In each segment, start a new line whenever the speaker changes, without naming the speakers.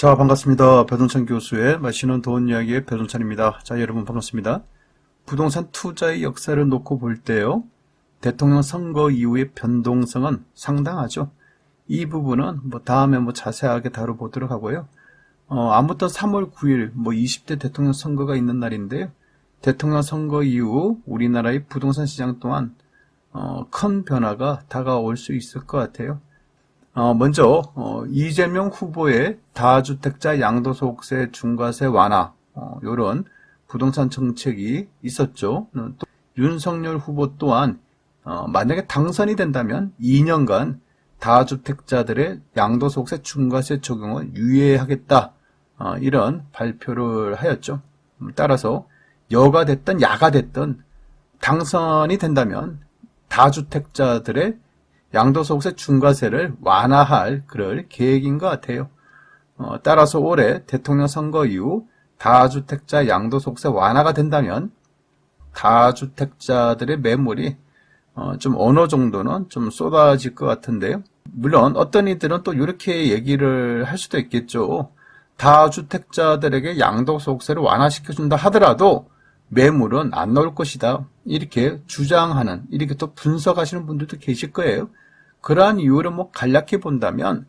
자, 반갑습니다. 배동찬 교수의 마시는 돈 이야기의 배동찬입니다. 자, 여러분 반갑습니다. 부동산 투자의 역사를 놓고 볼 때요, 대통령 선거 이후의 변동성은 상당하죠. 이 부분은 다음에 자세하게 다뤄보도록 하고요. 아무튼 3월 9일 20대 대통령 선거가 있는 날인데요. 대통령 선거 이후 우리나라의 부동산 시장 또한 큰 변화가 다가올 수 있을 것 같아요. 먼저 이재명 후보의 다주택자 양도소득세 중과세 완화, 이런 부동산 정책이 있었죠. 또 윤석열 후보 또한 만약에 당선이 된다면 2년간 다주택자들의 양도소득세 중과세 적용을 유예하겠다, 이런 발표를 하였죠. 따라서 여가 됐든 야가 됐든 당선이 된다면 다주택자들의 양도소득세 중과세를 완화할 그럴 계획인 것 같아요. 따라서 올해 대통령 선거 이후 다주택자 양도소득세 완화가 된다면 다주택자들의 매물이 좀 어느 정도는 좀 쏟아질 것 같은데요. 물론 어떤 이들은 또 이렇게 얘기를 할 수도 있겠죠. 다주택자들에게 양도소득세를 완화시켜준다 하더라도 매물은 안 나올 것이다, 이렇게 주장하는, 이렇게 또 분석하시는 분들도 계실 거예요. 그러한 이유를 간략히 본다면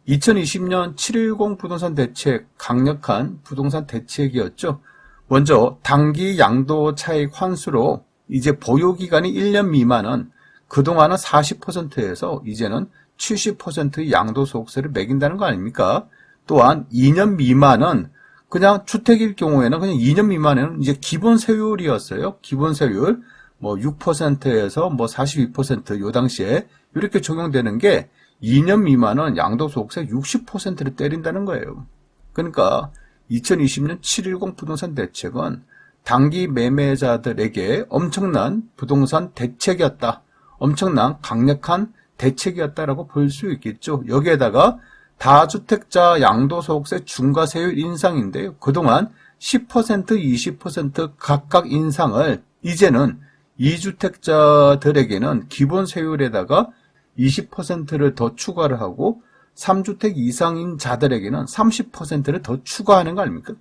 2020년 7.10 부동산 대책, 강력한 부동산 대책이었죠. 먼저 단기 양도 차익 환수로 이제 보유기간이 1년 미만은 그동안은 40%에서 이제는 70%의 양도소득세를 매긴다는 거 아닙니까? 또한 2년 미만은 그냥 주택일 경우에는 그냥 2년 미만에는 이제 기본 세율이었어요. 기본 세율 6%에서 42% 요 당시에 이렇게 적용되는 게 2년 미만은 양도소득세 60%를 때린다는 거예요. 그러니까 2020년 7.10 부동산 대책은 단기 매매자들에게 엄청난 부동산 대책이었다. 엄청난 강력한 대책이었다라고 볼 수 있겠죠. 여기에다가 다주택자 양도소득세 중과세율 인상인데요. 그동안 10%, 20% 각각 인상을 이제는 2주택자들에게는 기본 세율에다가 20%를 더 추가를 하고 3주택 이상인 자들에게는 30%를 더 추가하는 거 아닙니까?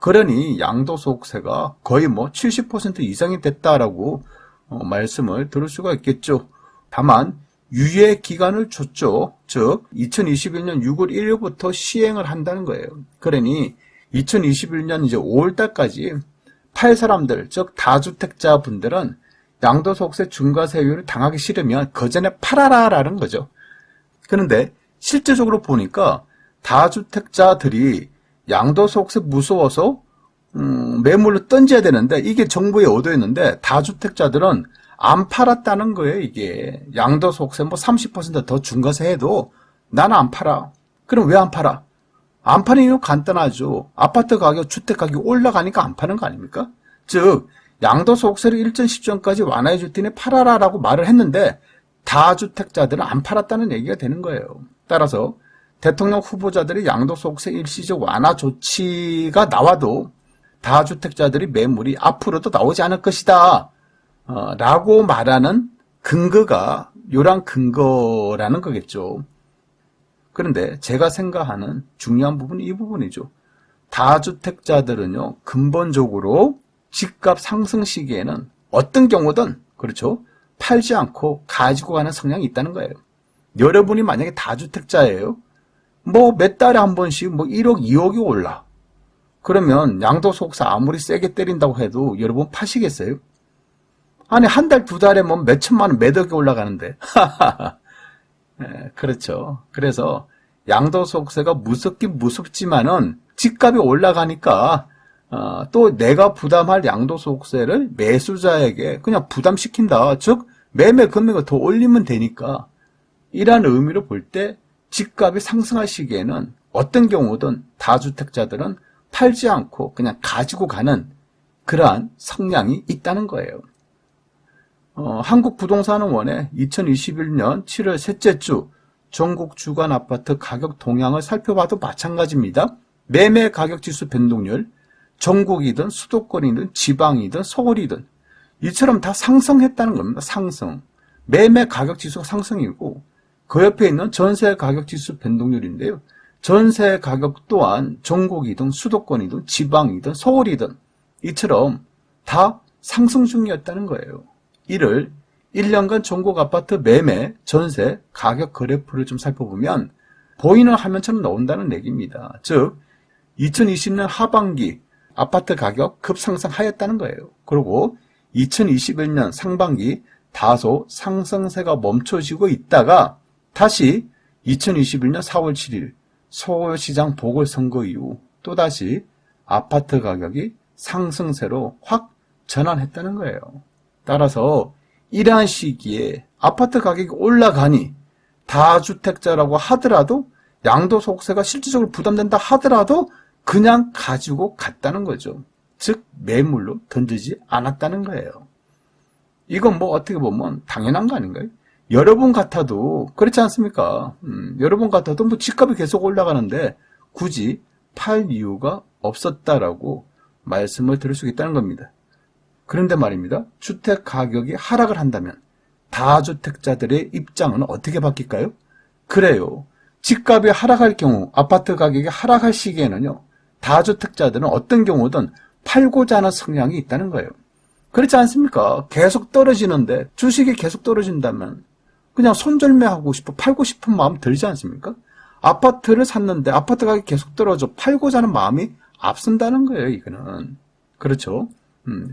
그러니 양도소득세가 거의 70% 이상이 됐다라고 말씀을 들을 수가 있겠죠. 다만 유예 기간을 줬죠. 즉 2021년 6월 1일부터 시행을 한다는 거예요. 그러니 2021년 이제 5월달까지 팔 사람들, 즉 다주택자 분들은 양도소득세 중과세율을 당하기 싫으면 그 전에 팔아라라는 거죠. 그런데 실제적으로 보니까 다주택자들이 양도소득세 무서워서 매물로 던져야 되는데 이게 정부의 의도였는데 다주택자들은 안 팔았다는 거예요. 이게 양도소득세 30% 더 중과세 해도 나는 안 팔아. 그럼 왜 안 팔아? 안 파는 이유는 간단하죠. 아파트 가격, 주택 가격이 올라가니까 안 파는 거 아닙니까? 즉 양도소득세를 일전 시점까지 완화해 줄 테니 팔아라라고 말을 했는데 다주택자들은 안 팔았다는 얘기가 되는 거예요. 따라서 대통령 후보자들이 양도소득세 일시적 완화 조치가 나와도 다주택자들이 매물이 앞으로도 나오지 않을 것이다 라고 말하는 근거가 요런 근거라는 거겠죠. 그런데 제가 생각하는 중요한 부분이 이 부분이죠. 다주택자들은요, 근본적으로 집값 상승 시기에는 어떤 경우든 그렇죠, 팔지 않고 가지고 가는 성향이 있다는 거예요. 여러분이 만약에 다주택자예요. 몇 달에 한 번씩 1억, 2억이 올라. 그러면 양도소득세 아무리 세게 때린다고 해도 여러분 파시겠어요? 아니 한 달, 두 달에 몇 천만 원, 몇 억이 올라가는데. 네, 그렇죠. 그래서 양도소득세가 무섭긴 무섭지만은 집값이 올라가니까 또 내가 부담할 양도소득세를 매수자에게 그냥 부담시킨다. 즉 매매 금액을 더 올리면 되니까, 이러한 의미로 볼 때 집값이 상승할 시기에는 어떤 경우든 다주택자들은 팔지 않고 그냥 가지고 가는 그러한 성향이 있다는 거예요. 한국부동산원의 2021년 7월 셋째 주 전국 주간 아파트 가격 동향을 살펴봐도 마찬가지입니다. 매매 가격 지수 변동률, 전국이든 수도권이든 지방이든 서울이든 이처럼 다 상승했다는 겁니다. 상승. 매매 가격 지수가 상승이고 그 옆에 있는 전세 가격 지수 변동률인데요. 전세 가격 또한 전국이든 수도권이든 지방이든 서울이든 이처럼 다 상승 중이었다는 거예요. 이를 1년간 전국 아파트 매매, 전세, 가격 그래프를 좀 살펴보면 보이는 화면처럼 나온다는 얘기입니다. 즉 2020년 하반기 아파트 가격 급상승하였다는 거예요. 그리고 2021년 상반기 다소 상승세가 멈춰지고 있다가 다시 2021년 4월 7일 서울시장 보궐선거 이후 또다시 아파트 가격이 상승세로 확 전환했다는 거예요. 따라서 이러한 시기에 아파트 가격이 올라가니 다주택자라고 하더라도 양도소득세가 실질적으로 부담된다 하더라도 그냥 가지고 갔다는 거죠. 즉 매물로 던지지 않았다는 거예요. 이건 뭐 어떻게 보면 당연한 거 아닌가요? 여러분 같아도 그렇지 않습니까? 여러분 같아도 뭐 집값이 계속 올라가는데 굳이 팔 이유가 없었다라고 말씀을 드릴 수 있다는 겁니다. 그런데 말입니다. 주택 가격이 하락을 한다면 다주택자들의 입장은 어떻게 바뀔까요? 그래요. 집값이 하락할 경우 아파트 가격이 하락할 시기에는요. 다주택자들은 어떤 경우든 팔고자 하는 성향이 있다는 거예요. 그렇지 않습니까? 계속 떨어지는데 주식이 계속 떨어진다면 그냥 손절매하고 싶어 팔고 싶은 마음 들지 않습니까? 아파트를 샀는데 아파트 가격이 계속 떨어져 팔고자 하는 마음이 앞선다는 거예요. 이거는. 그렇죠?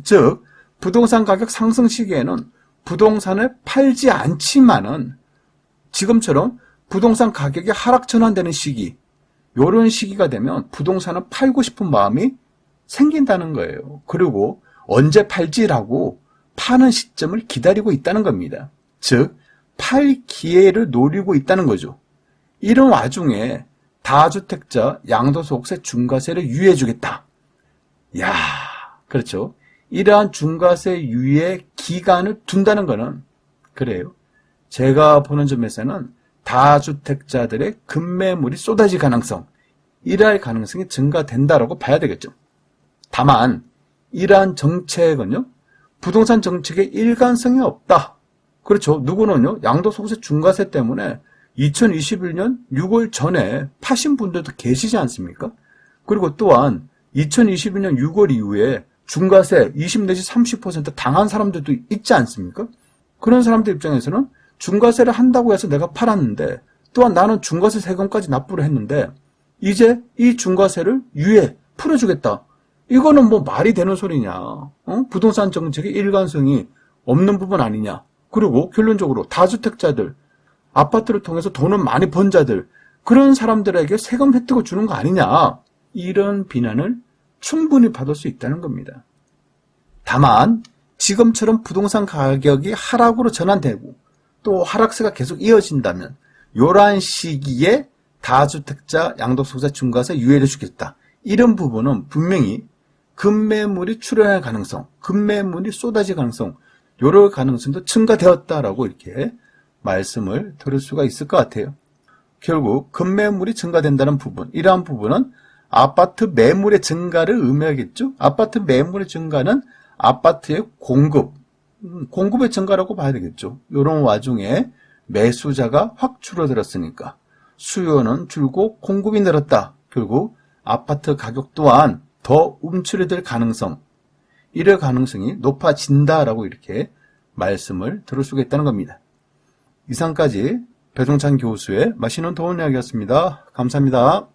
즉 부동산 가격 상승 시기에는 부동산을 팔지 않지만은 지금처럼 부동산 가격이 하락 전환되는 시기, 이런 시기가 되면 부동산을 팔고 싶은 마음이 생긴다는 거예요. 그리고 언제 팔지라고 파는 시점을 기다리고 있다는 겁니다. 즉 팔 기회를 노리고 있다는 거죠. 이런 와중에 다주택자 양도소득세 중과세를 유예해주겠다. 야, 그렇죠. 이러한 중과세 유예 기간을 둔다는 것은 그래요. 제가 보는 점에서는 다주택자들의 급매물이 쏟아질 가능성, 이러할 가능성이 증가된다라고 봐야 되겠죠. 다만 이러한 정책은요, 부동산 정책에 일관성이 없다. 그렇죠. 누구는요, 양도소득세 중과세 때문에 2021년 6월 전에 파신 분들도 계시지 않습니까? 그리고 또한 2022년 6월 이후에 중과세 20 내지 30% 당한 사람들도 있지 않습니까? 그런 사람들 입장에서는 중과세를 한다고 해서 내가 팔았는데 또한 나는 중과세 세금까지 납부를 했는데 이제 이 중과세를 유예 풀어주겠다. 이거는 뭐 말이 되는 소리냐. 부동산 정책의 일관성이 없는 부분 아니냐. 그리고 결론적으로 다주택자들, 아파트를 통해서 돈을 많이 번 자들, 그런 사람들에게 세금 혜택을 주는 거 아니냐. 이런 비난을 충분히 받을 수 있다는 겁니다. 다만 지금처럼 부동산 가격이 하락으로 전환되고 또 하락세가 계속 이어진다면 이러한 시기에 다주택자 양도소득세 중과세 유예를 주겠다. 이런 부분은 분명히 급매물이 출현할 가능성, 급매물이 쏟아질 가능성, 이럴 가능성도 증가되었다라고 이렇게 말씀을 드릴 수가 있을 것 같아요. 결국 급매물이 증가된다는 부분, 이러한 부분은 아파트 매물의 증가를 의미하겠죠. 아파트 매물의 증가는 아파트의 공급의 증가라고 봐야 되겠죠. 이런 와중에 매수자가 확 줄어들었으니까 수요는 줄고 공급이 늘었다. 결국 아파트 가격 또한 더 움츠러들 가능성, 이럴 가능성이 높아진다라고 이렇게 말씀을 들을 수가 있다는 겁니다. 이상까지 배종찬 교수의 맛있는 도움 이야기였습니다. 감사합니다.